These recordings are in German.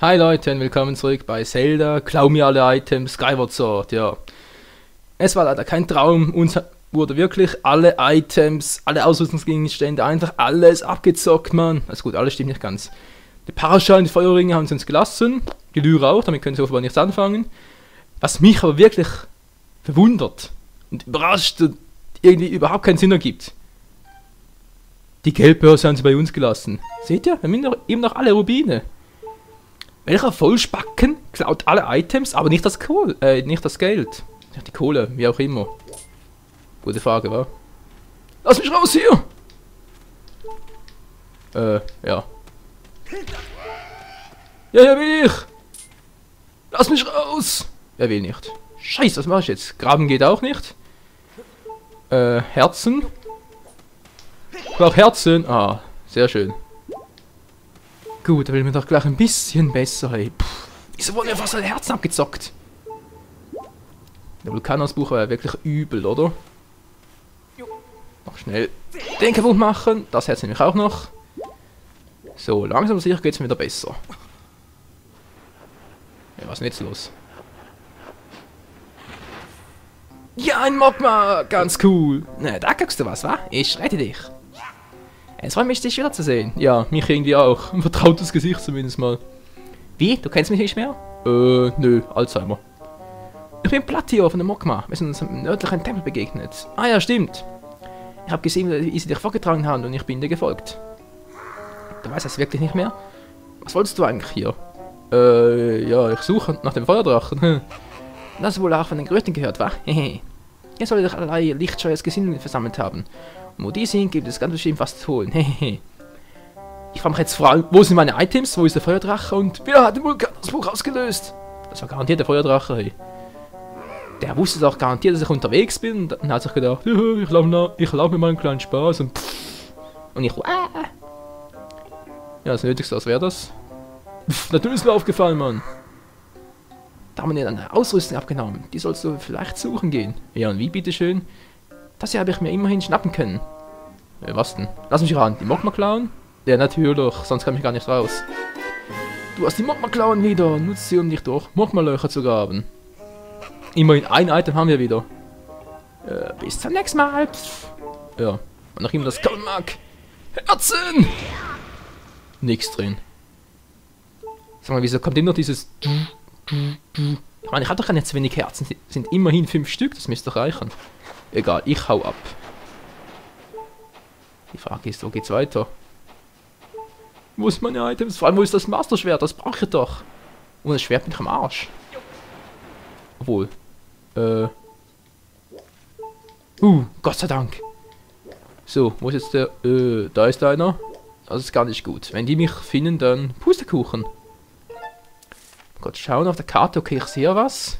Hi Leute und willkommen zurück bei Zelda. Klau mir alle Items, Skyward Sword, ja. Es war leider kein Traum, uns wurde wirklich alle Items, alle Ausrüstungsgegenstände, einfach alles abgezockt, Mann. Also gut, alles stimmt nicht ganz. Die Paraschalen, die Feuerringe haben sie uns gelassen, die Lyra auch, damit können sie offenbar nichts anfangen. Was mich aber wirklich verwundert und überrascht und irgendwie überhaupt keinen Sinn ergibt. Die Geldbörse haben sie bei uns gelassen. Seht ihr? Wir haben eben noch alle Rubine. Welcher Vollspacken klaut alle Items, aber nicht das nicht das Geld. Ja, die Kohle, wie auch immer. Gute Frage, wa? Lass mich raus hier! Ja. Ja, will ich! Lass mich raus! Wer will nicht? Scheiße, was mache ich jetzt? Graben geht auch nicht. Herzen. Ich brauche Herzen. Ah, sehr schön. Gut, da will mir doch gleich ein bisschen besser, ey. Wieso wurden mir fast alle Herzen abgezockt? Der Vulkanausbruch war ja wirklich übel, oder? Noch schnell den kaputt machen. Das Herz nämlich auch noch. So, langsam aber sicher geht es mir wieder besser. Ja, was ist denn jetzt los? Ja, ein Mogma! Ganz cool. Na, da guckst du was, wa? Ich rette dich. Es freut mich, dich wiederzusehen. Ja, mich irgendwie auch. Ein vertrautes Gesicht zumindest mal. Wie? Du kennst mich nicht mehr? Nö, Alzheimer. Ich bin Platio von der Mogma. Wir sind uns im nördlichen Tempel begegnet. Ah ja, stimmt. Ich habe gesehen, wie sie dich vorgetragen haben und ich bin dir gefolgt. Du weißt das wirklich nicht mehr? Was wolltest du eigentlich hier? Ja, ich suche nach dem Feuerdrachen. Das ist wohl auch von den Gerüchten gehört, wa? Hehe. Ihr solltet allerlei lichtscheues Gesindel versammelt haben. Und wo die sind, gibt es ganz bestimmt was zu holen. Hehehe. Ich frage mich jetzt vor allem, wo sind meine Items? Wo ist der Feuerdrache? Und wer hat den Vulkanausbruch ausgelöst? Das war garantiert der Feuerdrache, hey. Der wusste doch garantiert, dass ich unterwegs bin und hat sich gedacht, ich lauf mir mal einen kleinen Spaß und pff. Und ich, ja, das Nötigste, was wäre das? Pff, natürlich ist mir aufgefallen, Mann. Da haben wir eine Ausrüstung abgenommen. Die sollst du vielleicht suchen gehen. Ja, und wie, bitteschön? Das hier habe ich mir immerhin schnappen können. Was denn? Lass mich ran. Die Mogma klauen? Ja, natürlich. Sonst kann ich gar nicht raus. Du hast die Mogma klauen wieder. Nutzt sie, um dich durch Mogma-Löcher zu graben. Immerhin ein Item haben wir wieder. Bis zum nächsten Mal. Pff. Ja. Und noch immer das kommen mag. Herzen! Nix drin. Sag mal, wieso kommt immer noch dieses... Ich meine, ich habe doch nicht zu wenig Herzen. Sind immerhin 5 Stück, das müsste doch reichen. Egal, ich hau ab. Die Frage ist, wo geht's weiter? Wo sind meine Items? Vor allem, wo ist das Master-Schwert? Das brauche ich doch. Und das Schwert bin ich am Arsch. Obwohl. Gott sei Dank. So, wo ist jetzt der? Da ist einer. Das ist gar nicht gut. Wenn die mich finden, dann Pustekuchen. Gott, schauen auf der Karte. Okay, ich sehe was.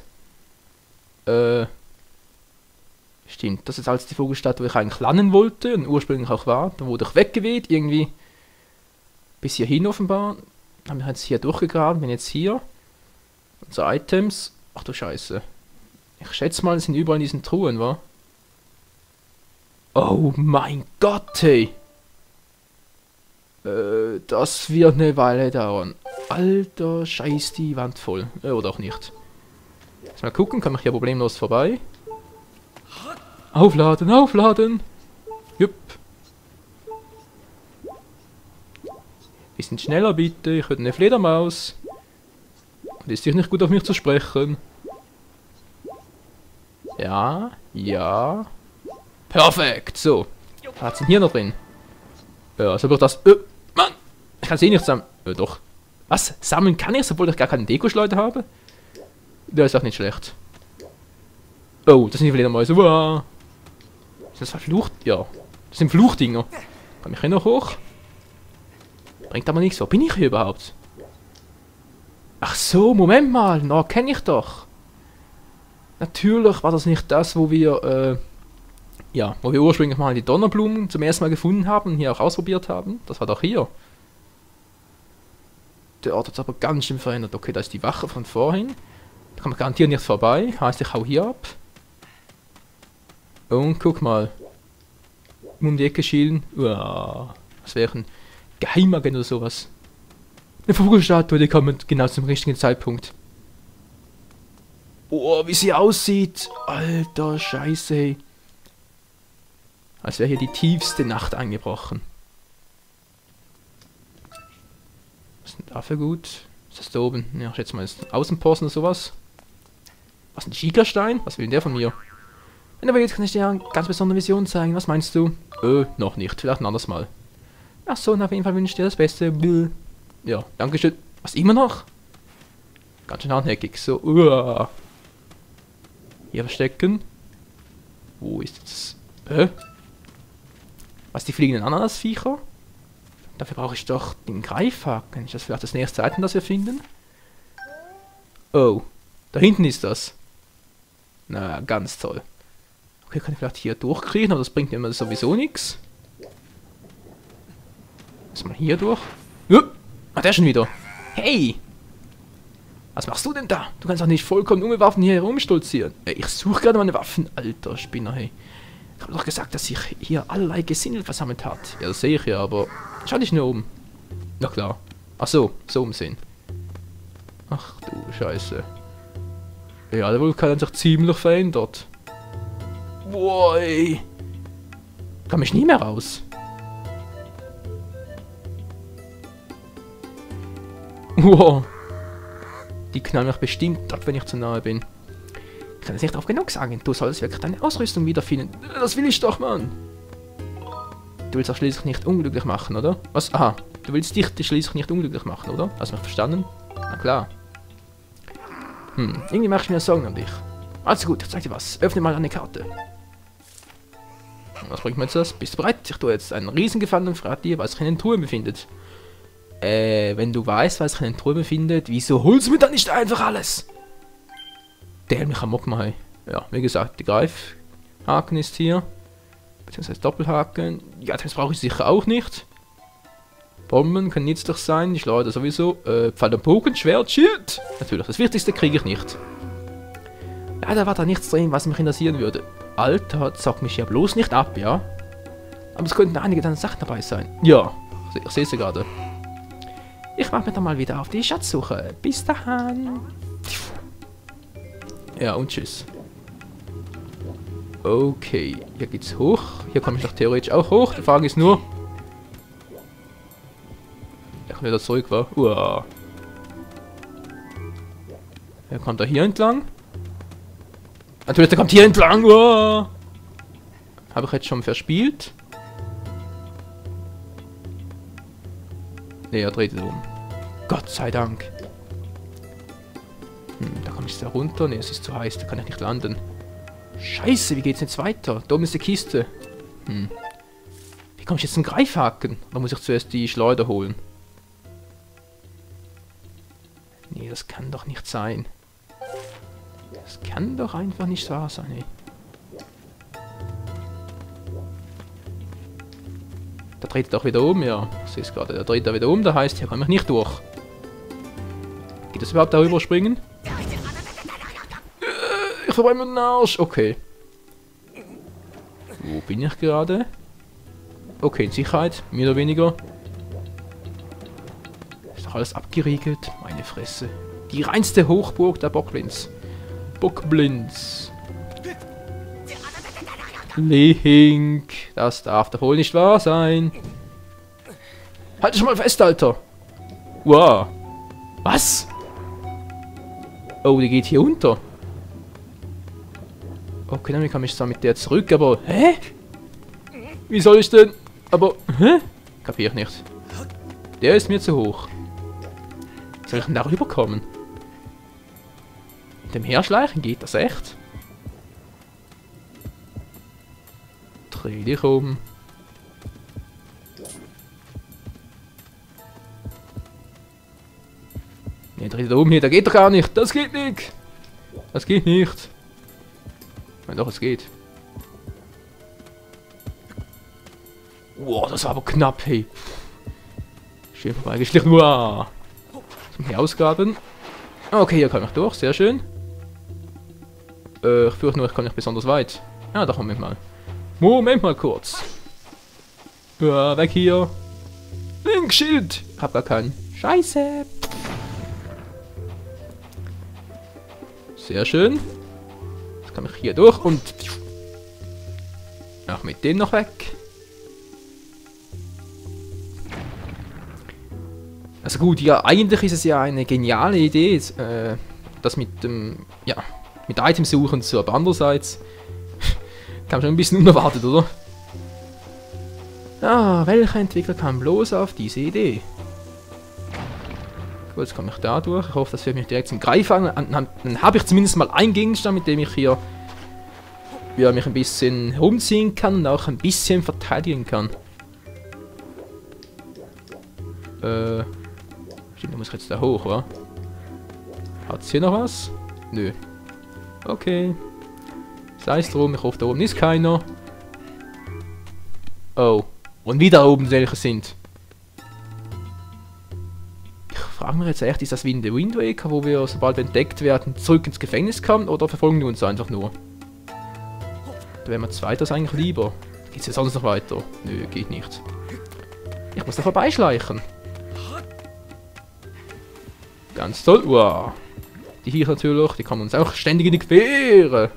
Stimmt, das ist als die Vogelstadt, wo ich eigentlich landen wollte und ursprünglich auch war. Dann wurde ich weggeweht, irgendwie bis hierhin offenbar. Haben wir jetzt hier durchgegraben, bin jetzt hier. Unsere Items. Ach du Scheiße. Ich schätze mal, sind überall in diesen Truhen, wa? Oh mein Gott, hey. Das wird eine Weile dauern. Alter, scheiß die Wand voll. Oder auch nicht. Jetzt mal gucken, komme ich hier problemlos vorbei. Aufladen, aufladen! Jupp. Bisschen schneller bitte, ich würde eine Fledermaus. Und ist dich nicht gut auf mich zu sprechen. Ja, ja. Perfekt, so. Was ist denn hier noch drin? Ja, also wird das... Mann! Ich kann sie nicht sammeln. Doch. Was? Sammeln kann ich, obwohl ich gar keine Dekoschleuder habe? Das ist auch nicht schlecht. Oh, das sind die Fledermäuse. Wow. Ist das verflucht? Ja. Das sind Fluchdinger. Komm ich hier noch hoch? Bringt aber nichts. Wo bin ich hier überhaupt? Ach so, Moment mal. Na, kenne ich doch. Natürlich war das nicht das, wo wir, ja, wo wir ursprünglich mal die Donnerblumen zum ersten Mal gefunden haben und hier auch ausprobiert haben. Das war doch hier. Der Ort hat es aber ganz schön verändert. Okay, da ist die Wache von vorhin. Da kann man garantiert nicht vorbei. Heißt, ich hau hier ab. Und guck mal. Um die Ecke schielen. Uah, das wäre ein Geheimagent oder sowas. Eine Vogelstatue, die kommt genau zum richtigen Zeitpunkt. Oh, wie sie aussieht. Alter Scheiße, hey. Als wäre hier die tiefste Nacht eingebrochen. Was ist denn dafür gut? Was ist das da oben? Ja, ich schätze mal, ist Außenposten oder sowas. Was ist ein Schiegerstein? Was will denn der von mir? Wenn du willst, kann ich dir eine ganz besondere Vision zeigen. Was meinst du? Noch nicht. Vielleicht ein anderes Mal. Ach so, und auf jeden Fall wünsche ich dir das Beste. Bläh. Ja, danke schön. Was, immer noch? Ganz schön hartnäckig. So, hier verstecken. Wo ist jetzt... Was, die fliegenden Ananasviecher? Dafür brauche ich doch den Greifhaken. Ist das vielleicht das nächste Item, das wir finden? Oh, da hinten ist das. Na, ganz toll. Okay, kann ich vielleicht hier durchkriegen, aber das bringt mir sowieso nichts. Lass mal hier durch. Ah, der schon wieder. Hey! Was machst du denn da? Du kannst doch nicht vollkommen ohne Waffen hier herumstolzieren. Ich suche gerade meine Waffen. Alter Spinner, hey. Ich habe doch gesagt, dass sich hier allerlei Gesindel versammelt hat. Ja, das sehe ich ja, aber... Schau dich nur um. Na klar. Ach so, so umsehen. Ach du Scheiße. Ja, der Vulkan hat sich ziemlich verändert. Boah, ey. Kann mich nie mehr raus. Wow. Die knallen mich bestimmt ab, wenn ich zu nahe bin. Ich kann es nicht oft genug sagen. Du sollst wirklich deine Ausrüstung wiederfinden. Das will ich doch, Mann. Du willst auch schließlich nicht unglücklich machen, oder? Was? Aha. Du willst dich schließlich nicht unglücklich machen, oder? Hast du mich verstanden? Na klar. Irgendwie mache ich mir Sorgen um dich. Also gut, ich zeig dir was. Öffne mal eine Karte. Was bringt mir jetzt das? Bist du bereit? Ich tue jetzt einen Riesengefallen und frage dir, was sich in den Truhen befindet. Wenn du weißt, was sich in den Truhen befindet, wieso holst du mir dann nicht einfach alles? Der hält mich am Mock mal. Ja, wie gesagt, der Greifhaken ist hier. Beziehungsweise Doppelhaken. Ja, das brauche ich sicher auch nicht. Bomben können nützlich sein, die Schleuder sowieso. Pfeil und Bogen, Schwert, Schild. Natürlich, das Wichtigste kriege ich nicht. Leider war da nichts drin, was mich interessieren würde. Alter, zock mich ja bloß nicht ab, ja? Aber es könnten einige deine Sachen dabei sein. Ja, ich sehe sie gerade. Ich mache mich dann mal wieder auf die Schatzsuche. Bis dahin. Ja, und tschüss. Okay, hier geht's hoch. Hier komme ich doch theoretisch auch hoch. Die Frage ist nur... Ich kann wieder zurück, wa? Uah. Wer kommt da hier entlang? Natürlich, der kommt hier entlang. Uah. Habe ich jetzt schon verspielt? Ne, er dreht es um. Gott sei Dank. Da komme ich da runter. Ne, es ist zu heiß, da kann ich nicht landen. Scheiße, wie geht's jetzt weiter? Da oben ist die Kiste. Wie komme ich jetzt zum Greifhaken? Da muss ich zuerst die Schleuder holen. Nee, das kann doch nicht sein. Das kann doch einfach nicht wahr sein, ey. Da dreht er doch wieder um, ja. Ich sehe es gerade. Da dreht er wieder um, da heißt, hier komme ich nicht durch. Geht das überhaupt darüber springen? Ich verbrenne mir den Arsch. Okay. Wo bin ich gerade? Okay, in Sicherheit. Mehr oder weniger. Ist doch alles abgeriegelt. Meine Fresse. Die reinste Hochburg der Bockblins. Bockblins. Link. Das darf doch wohl nicht wahr sein. Halt dich mal fest, Alter. Wow. Was? Oh, die geht hier unter. Okay, dann kann ich zwar mit der zurück, aber... Hä? Wie soll ich denn... Aber... Hä? Kapier ich nicht. Der ist mir zu hoch. Soll ich denn darüber kommen? Mit dem Herschleichen geht das echt? Dreh dich um. Ne, dreh dich um hier. Da geht doch gar nicht. Das geht nicht. Das geht nicht. Ja, doch, es geht. Wow, das war aber knapp, hey. Schön vorbeigeschlichen. Wow. Zum hier ausgraben. Okay, hier kann ich durch. Sehr schön. Ich fürchte nur, ich komme nicht besonders weit. Ja, doch, Moment mal. Moment mal kurz. Ja, weg hier. Link, Schild. Hab gar keinen. Scheiße. Sehr schön. Jetzt kann ich hier durch und... Ach, mit dem noch weg. Also gut, ja, eigentlich ist es ja eine geniale Idee, das mit dem, ja, mit Items suchen zu, aber andererseits kam schon ein bisschen unerwartet, oder? Ah, welcher Entwickler kam bloß auf diese Idee? Gut, jetzt komme ich da durch. Ich hoffe, das führt mich direkt zum Greifen an. Dann habe ich zumindest mal einen Gegenstand, mit dem ich hier ja, mich ein bisschen rumziehen kann und auch ein bisschen verteidigen kann. Stimmt, da muss ich jetzt da hoch, wa? Hat's hier noch was? Nö. Okay. Sei es drum, ich hoffe, da oben ist keiner. Oh. Und wieder oben welche sind. Ich frage mich jetzt echt, ist das wie in The Wind Waker, wo wir, sobald wir entdeckt werden, zurück ins Gefängnis kommen, oder verfolgen die uns einfach nur? Da wären wir zweiters eigentlich lieber. Geht's ja sonst noch weiter? Nö, geht nicht. Ich muss da vorbeischleichen. Ganz toll. Wow. Die hier natürlich, die kann uns auch ständig in die Quere.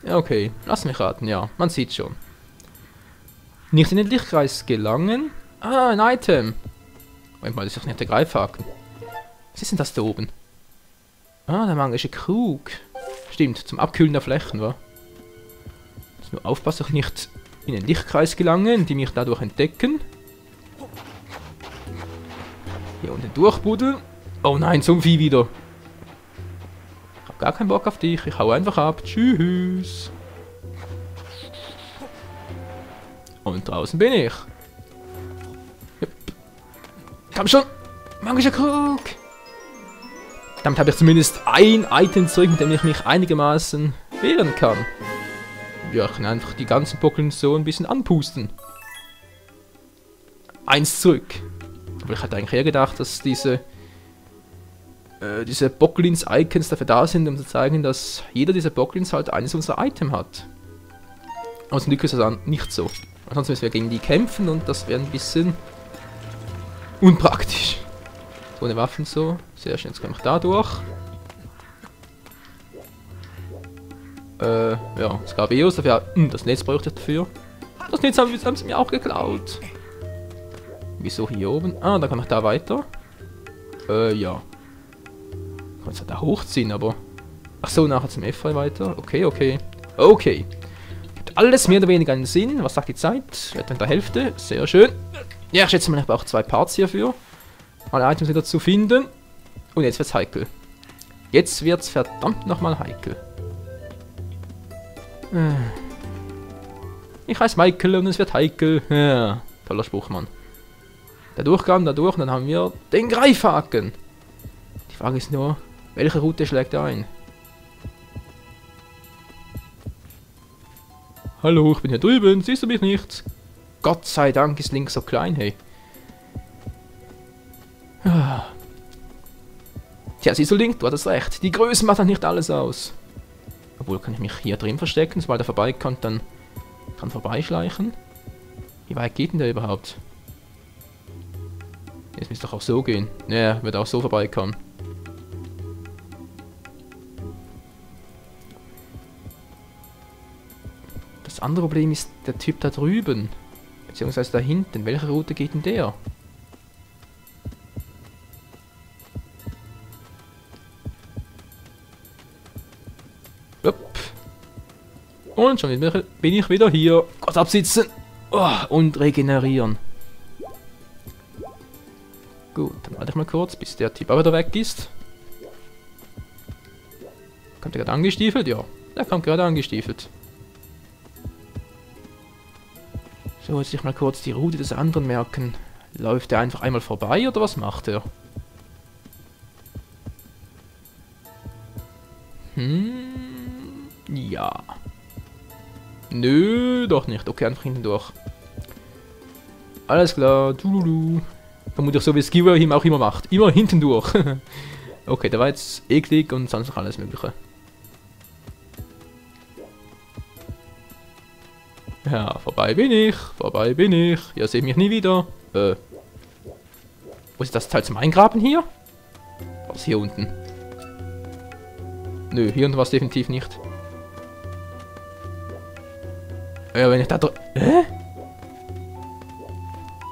Ja, okay. Lass mich raten, ja. Man sieht schon. Nicht in den Lichtkreis gelangen. Ah, ein Item. Moment mal, das ist doch nicht der Greifhaken. Was ist denn das da oben? Ah, der magische Krug. Stimmt, zum Abkühlen der Flächen, wa? Muss nur aufpassen, dass ich nicht in den Lichtkreis gelange, die mich dadurch entdecken. Hier unten durchbuddeln. Oh nein, so ein Vieh wieder. Ich hab gar keinen Bock auf dich. Ich hau einfach ab. Tschüss. Und draußen bin ich. Jupp. Komm schon. Magischer Krug. Damit habe ich zumindest ein Item zurück, mit dem ich mich einigermaßen wehren kann. Ja, ich kann einfach die ganzen Bockblins so ein bisschen anpusten. Eins zurück. Aber ich hatte eigentlich eher gedacht, dass diese Bockblins-Icons dafür da sind, um zu zeigen, dass jeder dieser Bockblins halt eines unserer Items hat. Aber zum Glück ist das nicht so. Ansonsten müssen wir gegen die kämpfen und das wäre ein bisschen unpraktisch. Ohne Waffen so. Sehr schön, jetzt komme ich da durch. Ja, Skarbeus, dafür, das Netz bräuchte ich dafür. Das Netz haben sie mir auch geklaut. Wieso hier oben? Ah, dann kann ich da weiter. Ja. Ich kann jetzt da hochziehen, aber... Ach so, nachher zum F weiter. Okay, okay. Okay. Gibt alles mehr oder weniger einen Sinn. Was sagt die Zeit? Etwa in der Hälfte. Sehr schön. Ja, ich schätze mal, ich brauche 2 Parts hierfür. Alle Items wieder zu finden. Und jetzt wird's heikel. Jetzt wird's verdammt nochmal heikel. Ich heiße Michael und es wird heikel. Ja, toller Spruch, Mann. Der Durchgang, da durch, und dann haben wir den Greifhaken. Die Frage ist nur, welche Route schlägt er ein? Hallo, ich bin hier drüben, siehst du mich nicht? Gott sei Dank ist Link so klein, hey. Tja, siehst du, Link, du hattest recht. Die Größe macht dann nicht alles aus. Obwohl, kann ich mich hier drin verstecken, sobald er vorbeikommt, dann kann vorbeischleichen. Wie weit geht denn der überhaupt? Jetzt müsste doch auch so gehen. Naja, wird auch so vorbeikommen. Das andere Problem ist der Typ da drüben. Beziehungsweise da hinten. Welche Route geht denn der? Und schon bin ich wieder hier. Kurz absitzen. Oh, und regenerieren. Gut, dann warte ich mal kurz, bis der Typ aber wieder weg ist. Kommt der gerade angestiefelt? Ja, der kommt gerade angestiefelt. So, jetzt ich mal kurz die Route des anderen merken. Läuft er einfach einmal vorbei oder was macht er? Ja. Nö, doch nicht. Okay, einfach hinten durch. Alles klar. Vermutlich so wie es Giver ihm auch immer macht. Immer hinten durch. Okay, der war jetzt eklig und sonst noch alles mögliche. Ja, vorbei bin ich. Vorbei bin ich. Ihr seht mich nie wieder. Wo ist das Teil zum Eingraben hier? Was hier unten? Nö, hier unten war es definitiv nicht. Ja, wenn ich da Hä?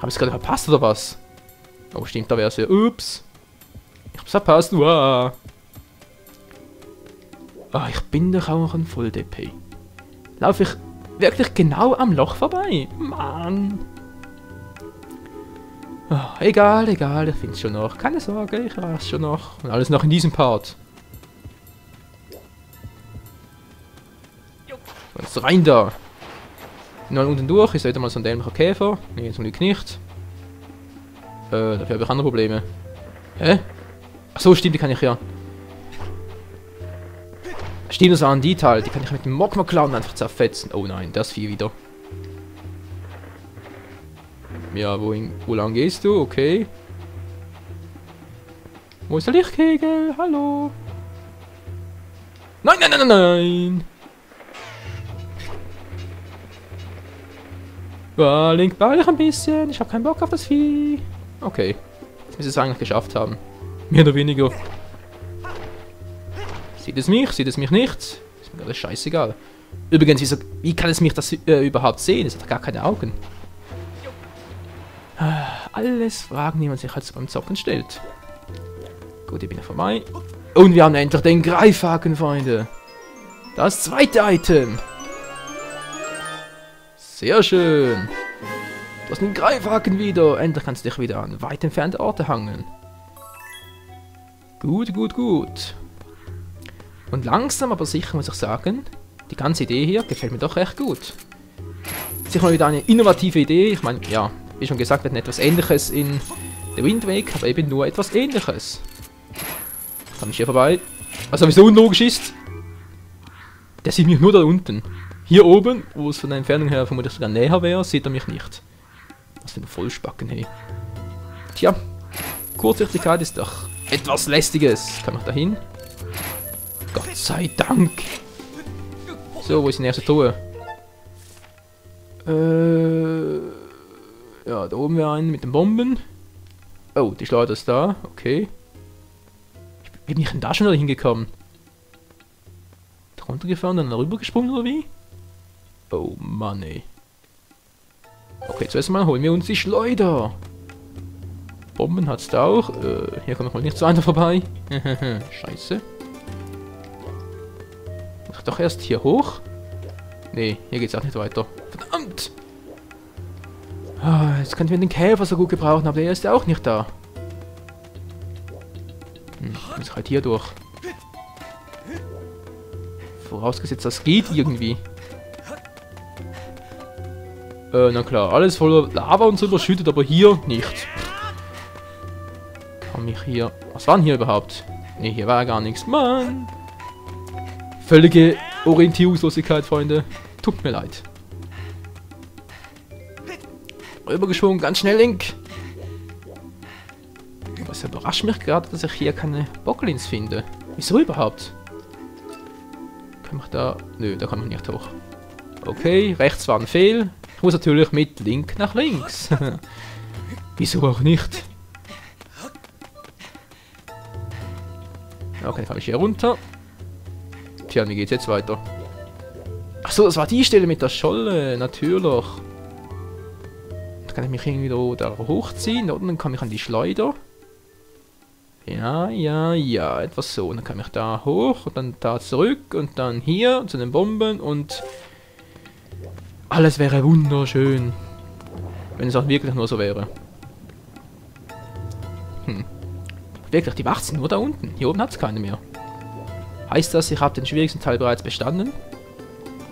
Hab ich es gerade verpasst oder was? Oh, stimmt, da wäre es ja. Ups. Ich hab's verpasst. Uah. Ah, ich bin doch auch noch ein Voll-DP. Laufe ich wirklich genau am Loch vorbei? Mann. Oh, egal, egal, ich find's schon noch. Keine Sorge, ich weiß schon noch. Und alles noch in diesem Part. So, jetzt rein da. Nur unten durch, ist wieder mal so ein dämlicher Käfer. Nee, zum Glück nicht. Dafür habe ich andere Probleme. Hä? Achso, stimmt, die kann ich ja. Stimmt, das waren die Teile, die kann ich mit dem Mogma-Clown einfach zerfetzen. Oh nein, das Vieh wieder. Ja, wo lang gehst du? Okay. Wo ist der Lichtkegel? Hallo? Nein, nein, nein, nein, nein! Ja, Link, beeil dich ein bisschen. Ich habe keinen Bock auf das Vieh. Okay. Jetzt müssen wir es eigentlich geschafft haben. Mehr oder weniger. Sieht es mich? Sieht es mich nicht? Ist mir gerade scheißegal. Übrigens, wie kann es mich das überhaupt sehen? Es hat doch gar keine Augen. Alles Fragen, die man sich halt beim Zocken stellt. Gut, ich bin ja vorbei. Und wir haben endlich den Greifhaken, Freunde. Das zweite Item. Sehr schön. Du hast einen Greifhaken wieder. Endlich kannst du dich wieder an weit entfernte Orte hangeln. Gut, gut, gut. Und langsam, aber sicher muss ich sagen, die ganze Idee hier gefällt mir doch recht gut. Sicher mal wieder eine innovative Idee. Ich meine, ja, wie schon gesagt, wir hatten etwas Ähnliches in The Wind Waker, aber eben nur etwas Ähnliches. Kann ich hier vorbei? Was sowieso unlogisch ist, der sieht mich nur da unten. Hier oben, wo es von der Entfernung her vermutlich sogar näher wäre, sieht er mich nicht. Was für ein Vollspacken, hey. Tja, Kurzsichtigkeit ist doch etwas Lästiges. Kann ich da hin? Gott sei Dank. So, wo ist die nächste Truhe? Ja, da oben wäre eine mit den Bomben. Oh, die Schleuder ist da. Okay. Wie bin ich denn da schon wieder hingekommen? Runtergefahren, dann rüber gesprungen oder wie? Oh Mann, ey. Okay, zuerst mal holen wir uns die Schleuder. Bomben hat's da auch. Hier kommt noch nicht so einer vorbei. Scheiße. Muss ich doch erst hier hoch? Nee, hier geht's auch nicht weiter. Verdammt! Ah, jetzt könnten wir den Käfer so gut gebrauchen, aber der ist ja auch nicht da. Muss ich halt hier durch. Vorausgesetzt, das geht irgendwie. Na klar, alles voller Lava und so überschüttet, aber hier nicht. Komm ich hier... Was war denn hier überhaupt? Ne, hier war ja gar nichts. Mann! Völlige Orientierungslosigkeit, Freunde. Tut mir leid. Rübergeschwungen, ganz schnell, Link. Was überrascht mich gerade, dass ich hier keine Bocklins finde. Wieso überhaupt? Kann ich da... Nö, da kann man nicht hoch. Okay, rechts war ein Fehl. Ich muss natürlich mit Link nach links. Wieso auch nicht? Okay, dann kann ich hier runter. Tja, wie geht's jetzt weiter? Achso, das war die Stelle mit der Scholle, natürlich. Da kann ich mich irgendwie da hochziehen. Da unten komme ich an die Schleuder. Ja, ja, ja, etwas so. Und dann kann ich da hoch und dann da zurück und dann hier zu den Bomben und alles wäre wunderschön. Wenn es auch wirklich nur so wäre. Wirklich, die Wacht sind nur da unten. Hier oben hat es keine mehr. Heißt das, ich habe den schwierigsten Teil bereits bestanden?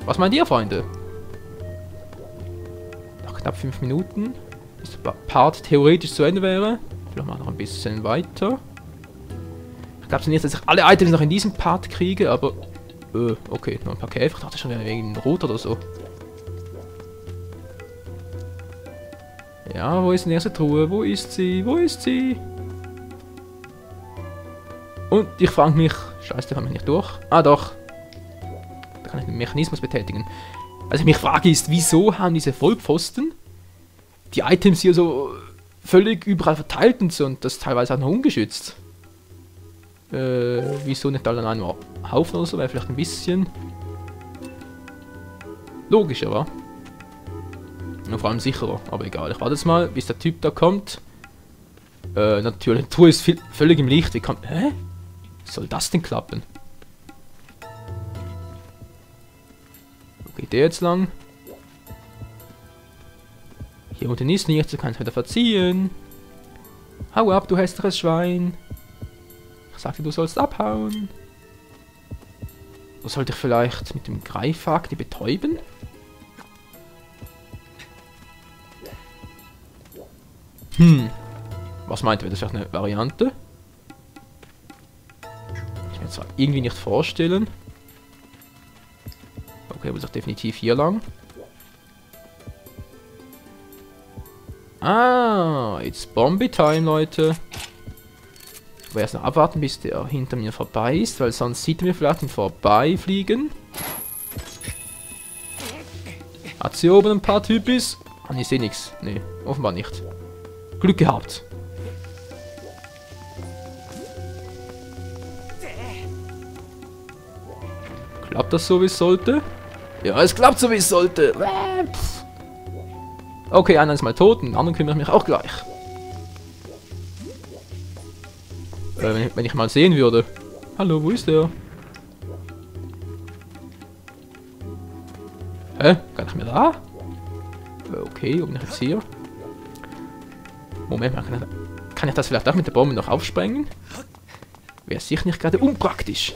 Was meint ihr, Freunde? Noch knapp 5 Minuten. Bis der Part theoretisch zu Ende wäre. Vielleicht mal noch ein bisschen weiter. Ich glaube nicht, dass ich alle Items noch in diesem Part kriege, aber... okay, noch ein paar Käfer. Ich dachte schon, wäre wegen Rot oder so. Ja, wo ist die nächste Truhe? Wo ist sie? Wo ist sie? Und ich frage mich... Scheiße, da kann ich nicht durch. Ah, doch. Da kann ich den Mechanismus betätigen. Was ich mich frage ist, wieso haben diese Vollpfosten die Items hier so völlig überall verteilt und so und das teilweise auch noch ungeschützt? Wieso nicht alle an einem Haufen oder so? Wäre vielleicht ein bisschen logischer, wa? Und vor allem sicherer, aber egal. Ich warte jetzt mal, bis der Typ da kommt. Natürlich, die Truhe ist völlig im Licht. Wie kann... Hä? Soll das denn klappen? Wo geht der jetzt lang? Hier unten ist nichts, du kannst wieder verziehen. Hau ab, du hässliches Schwein. Ich sagte, du sollst abhauen. Oder sollte ich vielleicht mit dem Greifhaken die betäuben? Was meint ihr? Das ist vielleicht eine Variante? Ich kann mir zwar irgendwie nicht vorstellen. Okay, muss ich definitiv hier lang. Ah, it's Bombi Time, Leute. Ich werde erst noch abwarten, bis der hinter mir vorbei ist, weil sonst sieht er mir vielleicht ihn vorbeifliegen. Hat sie oben ein paar Typis? Ah, ich sehe nichts. Nee, offenbar nicht. Glück gehabt. Klappt das so, wie es sollte? Ja, es klappt so, wie es sollte. Okay, einer ist mal tot, den anderen kümmere ich mich auch gleich. Wenn ich mal sehen würde. Hallo, wo ist der? Hä? Kann ich mir da? Okay, wo bin ich jetzt hier? Moment mal, kann ich das vielleicht auch mit der Bombe noch aufsprengen? Wäre sicher nicht gerade unpraktisch.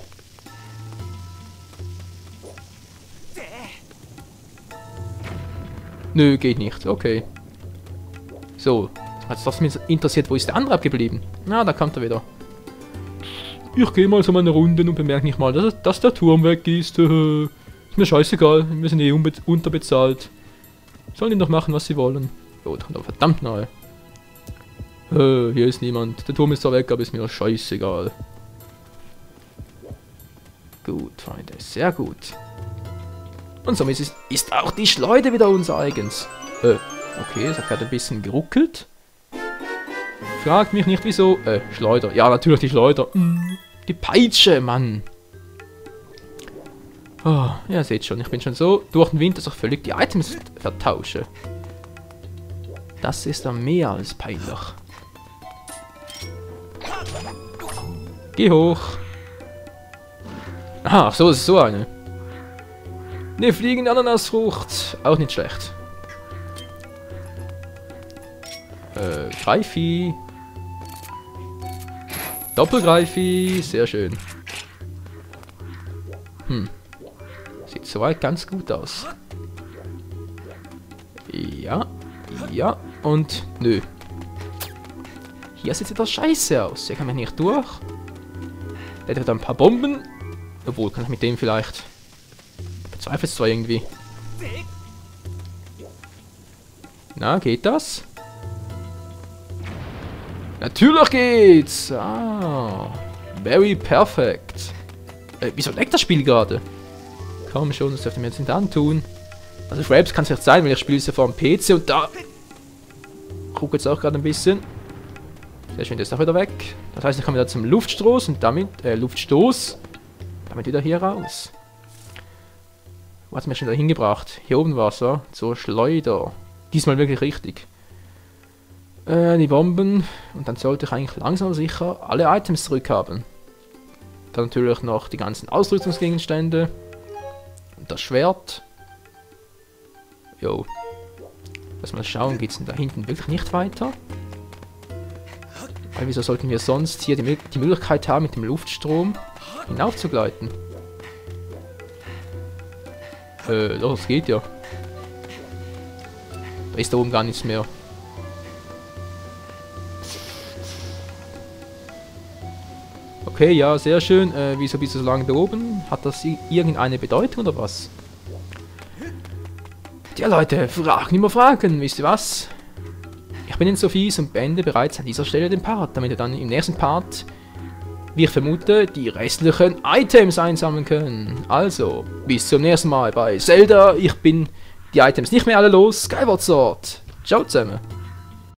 Nö, geht nicht. Okay. So. Was mich interessiert, wo ist der andere abgeblieben? Na, da kommt er wieder. Ich gehe mal so meine Runden und bemerke nicht mal, dass der Turm weg ist. Ist mir scheißegal. Wir sind eh unterbezahlt. Sollen die noch machen, was sie wollen. Oh, da kommt aber verdammt nahe. Hier ist niemand. Der Turm ist zwar weg, aber ist mir scheißegal. Gut, Freunde. Sehr gut. Und somit ist auch die Schleuder wieder unser eigens. Okay, es hat gerade ein bisschen geruckelt. Fragt mich nicht wieso. Schleuder. Ja, natürlich die Schleuder. Die Peitsche, Mann. Oh, ja, seht schon, ich bin schon so durch den Wind, dass ich völlig die Items vertausche. Das ist dann mehr als peinlich. Geh hoch. Ach, so ist es so eine. Ne fliegende Ananasfrucht. Auch nicht schlecht. Greifi. Doppelgreifi. Sehr schön. Sieht soweit ganz gut aus. Ja. Ja. Und nö. Hier sieht etwas scheiße aus. Hier kann man nicht durch. Der hat ein paar Bomben. Obwohl, kann ich mit dem vielleicht... Bezweifle es zwar irgendwie. Na, geht das? Natürlich geht's! Ah. Very perfect. Wieso leckt das Spiel gerade? Komm schon, das dürfte mir jetzt nicht antun. Also Fraps kann es vielleicht sein, weil ich spiele es ja vor dem PC und da... Guck jetzt auch gerade ein bisschen. Sehr schön, der ist auch wieder weg. Das heißt, ich komme wieder zum Luftstoß und damit... Luftstoß. Damit wieder hier raus. Wo hat es mir schon da hingebracht? Hier oben war es, ja? Zur Schleuder. Diesmal wirklich richtig. Die Bomben. Und dann sollte ich eigentlich langsam sicher alle Items zurückhaben. Dann natürlich noch die ganzen Ausrüstungsgegenstände. Und das Schwert. Jo. Lass mal schauen, geht es denn da hinten wirklich nicht weiter? Weil wieso sollten wir sonst hier die Möglichkeit haben, mit dem Luftstrom hinaufzugleiten? Doch, das geht ja. Da ist da oben gar nichts mehr. Okay, ja, sehr schön. Wieso bist du so lange da oben? Hat das irgendeine Bedeutung oder was? Tja, Leute, Fragen über Fragen. Wisst ihr was? Ich bin in Sophies und beende bereits an dieser Stelle den Part, damit ihr dann im nächsten Part wie ich vermute, die restlichen Items einsammeln können. Also, bis zum nächsten Mal bei Zelda. Ich bin die Items nicht mehr alle los. Skyward Sword. Ciao zusammen.